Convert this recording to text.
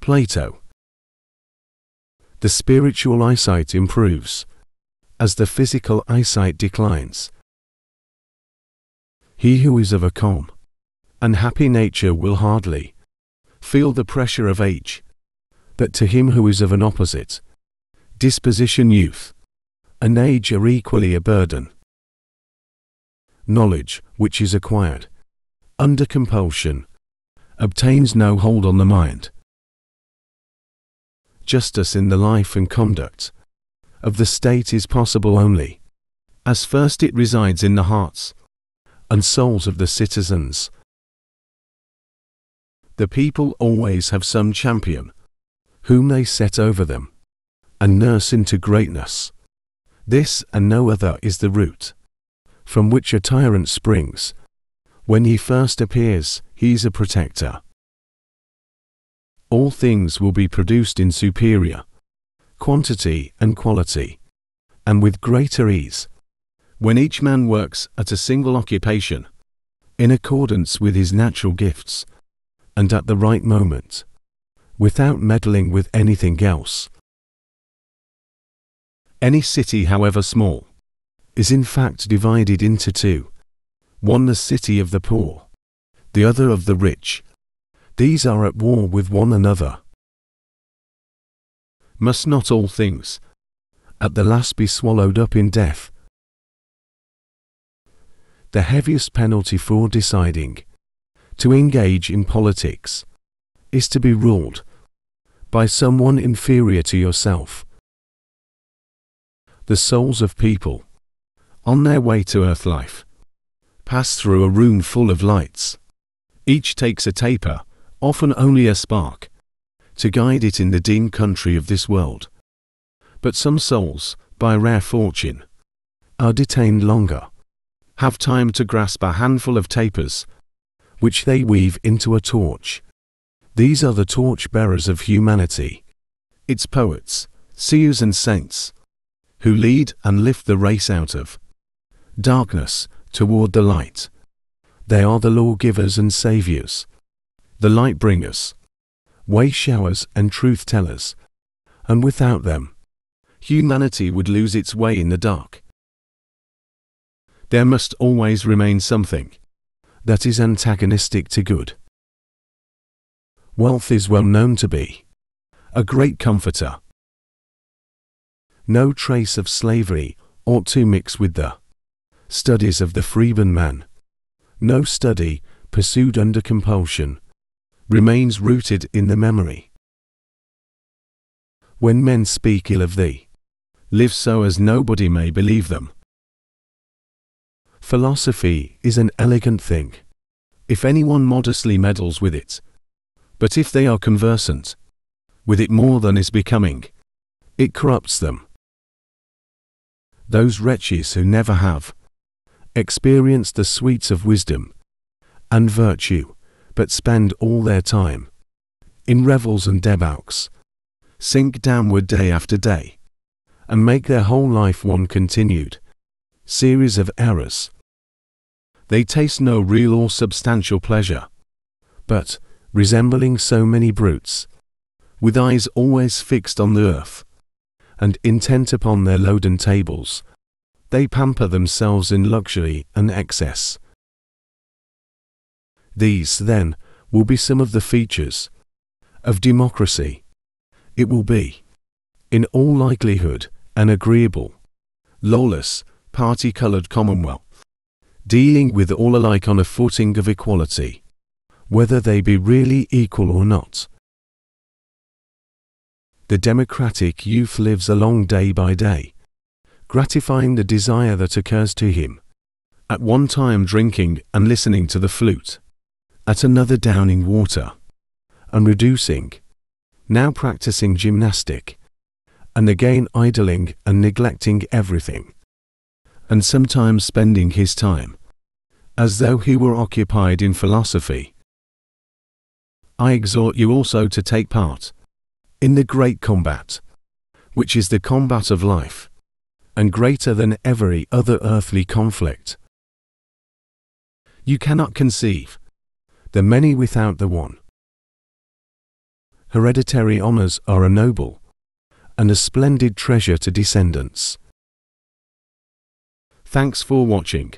Plato. The spiritual eyesight improves as the physical eyesight declines. He who is of a calm and happy nature will hardly feel the pressure of age, but to him who is of an opposite disposition, youth and age are equally a burden. Knowledge, which is acquired under compulsion, obtains no hold on the mind. Justice in the life and conduct of the state is possible only as first it resides in the hearts and souls of the citizens. The people always have some champion whom they set over them and nurse into greatness. This and no other is the root from which a tyrant springs. When he first appears, he is a protector. All things will be produced in superior quantity and quality, and with greater ease, when each man works at a single occupation, in accordance with his natural gifts, and at the right moment, without meddling with anything else. Any city, however small, is in fact divided into two, one the city of the poor, the other of the rich. These are at war with one another. Must not all things at the last be swallowed up in death? The heaviest penalty for deciding to engage in politics is to be ruled by someone inferior to yourself. The souls of people, on their way to earth life, pass through a room full of lights. Each takes a taper, often only a spark, to guide it in the dim country of this world. But some souls, by rare fortune, are detained longer, have time to grasp a handful of tapers, which they weave into a torch. These are the torch-bearers of humanity, its poets, seers and saints, who lead and lift the race out of darkness toward the light. They are the lawgivers and saviors, the light-bringers, way-showers and truth-tellers, and without them, humanity would lose its way in the dark. There must always remain something that is antagonistic to good. Wealth is well known to be a great comforter. No trace of slavery ought to mix with the studies of the freeborn man. No study, pursued under compulsion, remains rooted in the memory. When men speak ill of thee, live so as nobody may believe them. Philosophy is an elegant thing, if anyone modestly meddles with it, but if they are conversant with it more than is becoming, it corrupts them. Those wretches who never have experienced the sweets of wisdom and virtue, but spend all their time in revels and debauches, sink downward day after day, and make their whole life one continued series of errors. They taste no real or substantial pleasure, but, resembling so many brutes, with eyes always fixed on the earth, and intent upon their loaden tables, they pamper themselves in luxury and excess. These, then, will be some of the features of democracy. It will be, in all likelihood, an agreeable, lawless, party-coloured commonwealth, dealing with all alike on a footing of equality, whether they be really equal or not. The democratic youth lives along day by day, gratifying the desire that occurs to him, at one time drinking and listening to the flute, at another downing water, and reducing, now practicing gymnastic, and again idling and neglecting everything, and sometimes spending his time as though he were occupied in philosophy. I exhort you also to take part in the great combat, which is the combat of life, and greater than every other earthly conflict. You cannot conceive the many without the one. Hereditary honors are a noble and a splendid treasure to descendants. Thanks for watching.